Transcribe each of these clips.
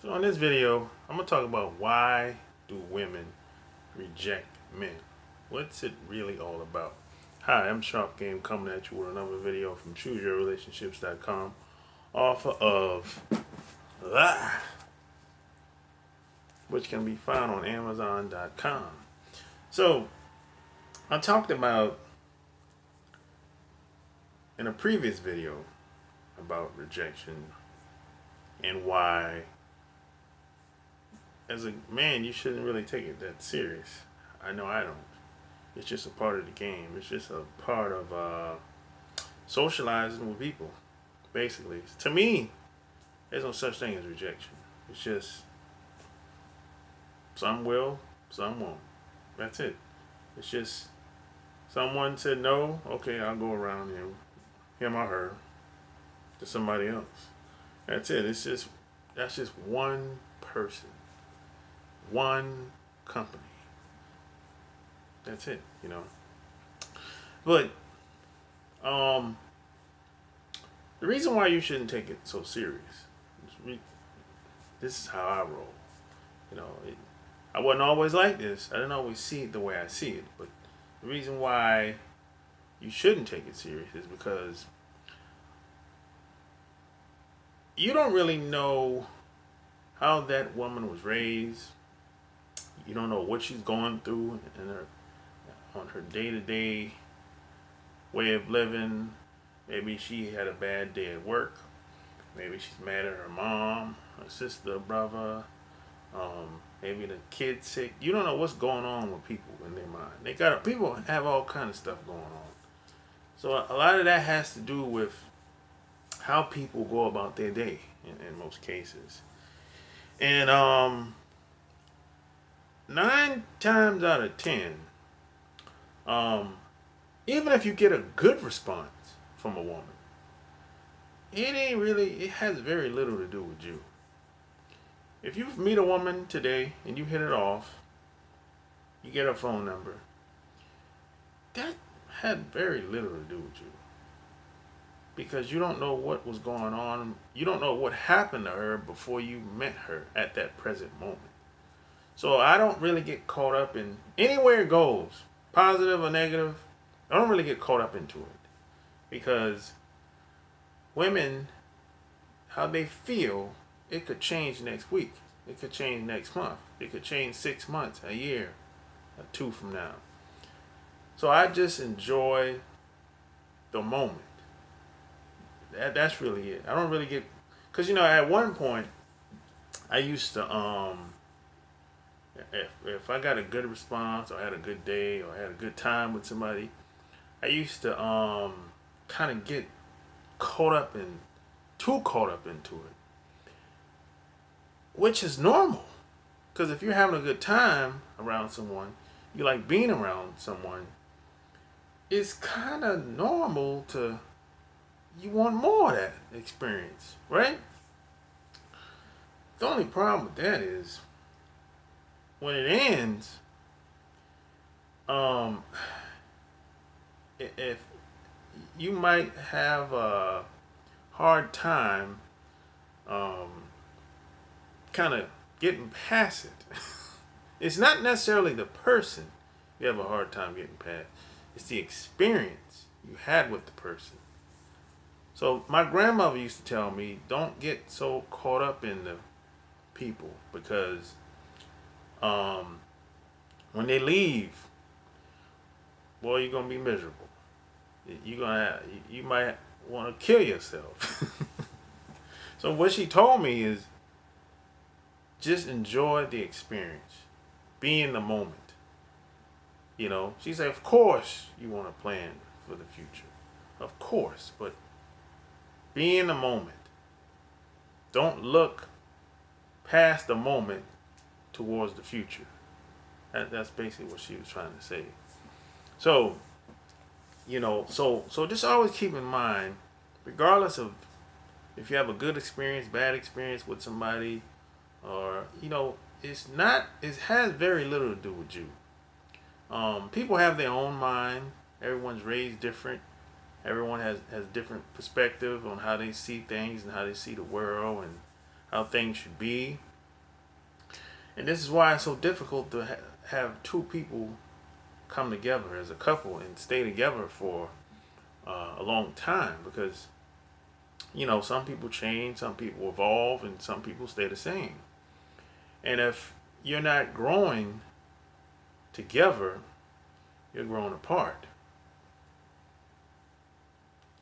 So on this video, I'm going to talk about why do women reject men? What's it really all about? Hi, I'm Sharp Game coming at you with another video from ChooseYourRelationships.com, author of which can be found on Amazon.com. So I talked about in a previous video about rejection and why as a man you shouldn't really take it that serious. I know I don't. It's just a part of the game. It's just a part of socializing with people, basically. To me, there's no such thing as rejection. It's just some will, some won't. That's it. It's just someone said no, okay, I'll go around him or her to somebody else. That's it. That's just one person, one company. That's it, But the reason why you shouldn't take it so serious this is how I roll. I wasn't always like this. I didn't always see it the way I see it. But the reason why you shouldn't take it serious is because you don't really know how that woman was raised. You don't know what she's going through on her day-to-day way of living. Maybe she had a bad day at work. Maybe she's mad at her mom, her sister, brother. Maybe the kid's sick. You don't know what's going on with people in their mind. People have all kind of stuff going on. So a lot of that has to do with how people go about their day in most cases. And 9 times out of 10, even if you get a good response from a woman, it has very little to do with you. If you meet a woman today and you hit it off, you get her phone number, that had very little to do with you. Because you don't know what was going on. You don't know what happened to her before you met her at that present moment. So I don't really get caught up in anywhere it goes, positive or negative. I don't really get caught up into it. Because women, how they feel, it could change next week. It could change next month. It could change 6 months, a year, or 2 from now. So I just enjoy the moment. That's really it. I don't really get, because at one point I used to if I got a good response or had a good day or had a good time with somebody, I used to kind of get too caught up into it, which is normal. Because if you're having a good time around someone, you like being around someone, it's kind of normal to you want more of that experience, right? The only problem with that is when it ends, if you might have a hard time kind of getting past it. It's not necessarily the person you have a hard time getting past. It's the experience you had with the person. So my grandmother used to tell me, don't get so caught up in the people, because when they leave, boy, you're gonna be miserable. You might want to kill yourself. So what she told me is, just enjoy the experience, be in the moment. She said, of course you want to plan for the future, of course, but be in the moment. Don't look past the moment towards the future. That's basically what she was trying to say. So, so just always keep in mind, regardless of if you have a good experience, bad experience with somebody, or it has very little to do with you. People have their own mind. Everyone's raised different. Everyone has different perspective on how they see things and how they see the world and how things should be. And this is why it's so difficult to have two people come together as a couple and stay together for a long time, because some people change, some people evolve, and some people stay the same. And if you're not growing together, you're growing apart.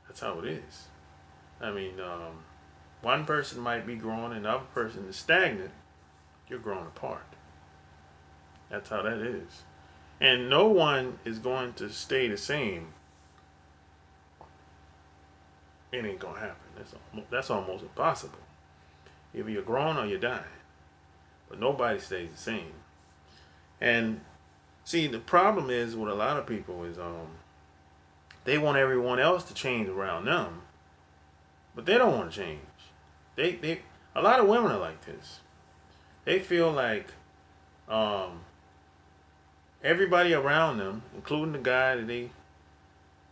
That's how it is. I mean, one person might be growing and the other person is stagnant. You're growing apart. That's how that is. And no one is going to stay the same. It ain't going to happen. That's almost impossible. Either you're growing or you're dying. But nobody stays the same. And see, the problem is with a lot of people is they want everyone else to change around them, but they don't want to change. A lot of women are like this. They feel like everybody around them, including the guy that they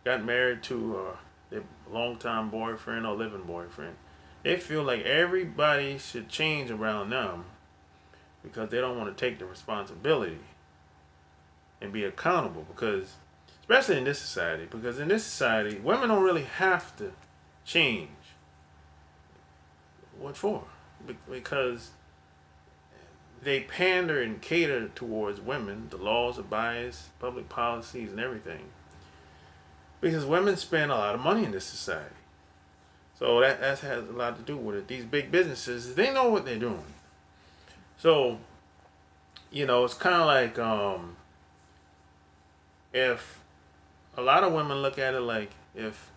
got married to, or their longtime boyfriend or living boyfriend, they feel like everybody should change around them because they don't want to take the responsibility and be accountable. Because, especially in this society, women don't really have to change. What for? Because they pander and cater towards women, the laws are biased, public policies and everything. Because women spend a lot of money in this society. So that has a lot to do with it. These big businesses, they know what they're doing. So, it's kind of like if a lot of women look at it like, if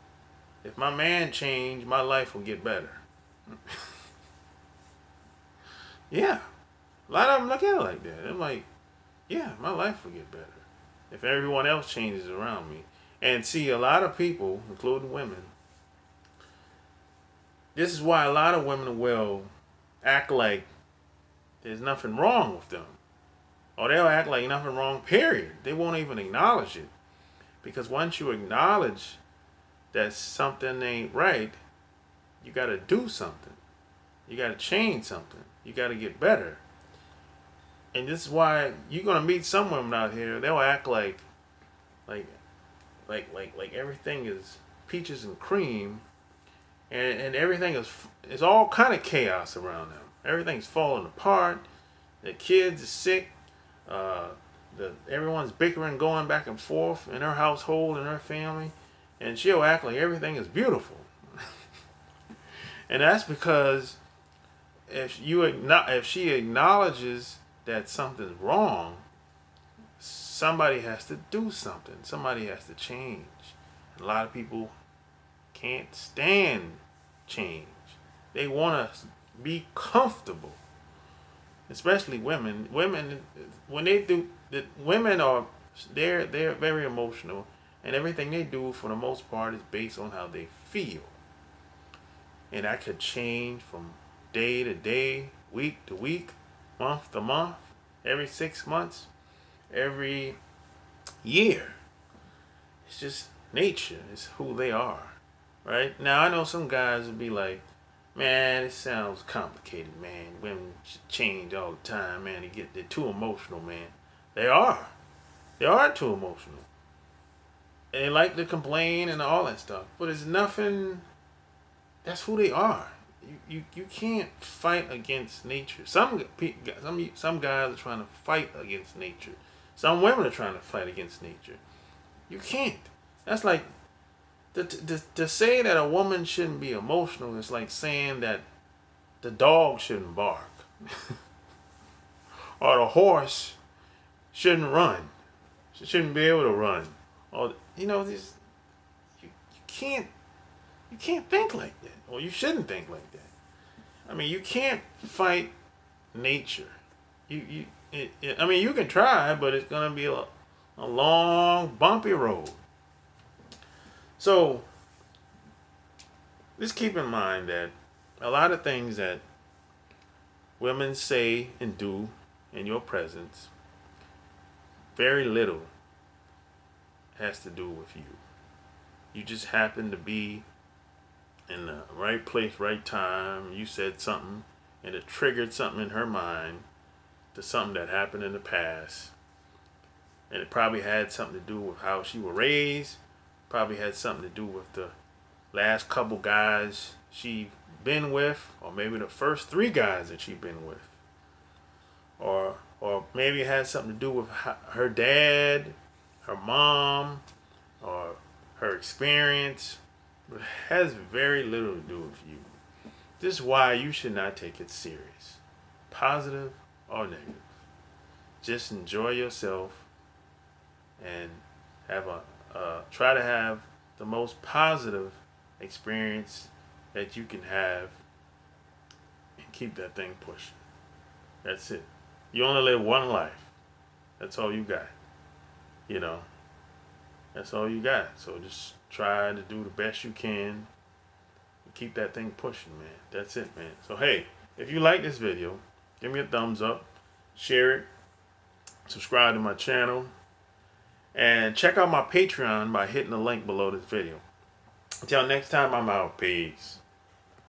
my man changed, my life will get better. Yeah. A lot of them look at it like that. They're like, yeah, my life will get better if everyone else changes around me. And see, a lot of people, including women, this is why a lot of women will act like there's nothing wrong with them. Or they'll act like nothing wrong, period. They won't even acknowledge it. Because once you acknowledge that something ain't right, you got to do something. You got to change something. You got to get better. And this is why you're going to meet some women out here, they'll act like everything is peaches and cream, and everything is all kind of chaos around them. Everything's falling apart. The kids are sick. Everyone's bickering, going back and forth in her household and her family, and she'll act like everything is beautiful. And that's because if she acknowledges that something's wrong, somebody has to do something. Somebody has to change. A lot of people can't stand change. They want to be comfortable. Especially women. Women, when they do, women are they're very emotional, and everything they do for the most part is based on how they feel. And that could change from day to day, week to week, month to month, every 6 months, every year. It's just nature. It's who they are, right? Now, I know some guys would be like, man, it sounds complicated, man. Women should change all the time, man. They're too emotional, man. They are. They are too emotional. And they like to complain and all that stuff. But it's nothing. That's who they are. You can't fight against nature. Some guys are trying to fight against nature. Some women are trying to fight against nature. You can't. That's like to say that a woman shouldn't be emotional is like saying that the dog shouldn't bark or the horse shouldn't run. She shouldn't be able to run. Or this you can't think like that. Or you shouldn't think like that. I mean, you can't fight nature. You can try, but it's gonna be a long, bumpy road. So just keep in mind that a lot of things that women say and do in your presence, very little has to do with you. You just happen to be in the right place, right time. You said something and it triggered something in her mind, to something that happened in the past. And it probably had something to do with how she was raised. Probably had something to do with the last couple guys she been with, or maybe the first 3 guys that she been with. Or maybe it had something to do with her dad, her mom, or her experience. But it has very little to do with you. This is why you should not take it serious, positive or negative. Just enjoy yourself and have try to have the most positive experience that you can have, and keep that thing pushing. That's it. You only live one life. That's all you got. You know, that's all you got. So just try to do the best you can and keep that thing pushing, man. That's it, man. So hey, if you like this video, give me a thumbs up, share it, subscribe to my channel, and check out my Patreon by hitting the link below this video. Until next time, I'm out. Peace.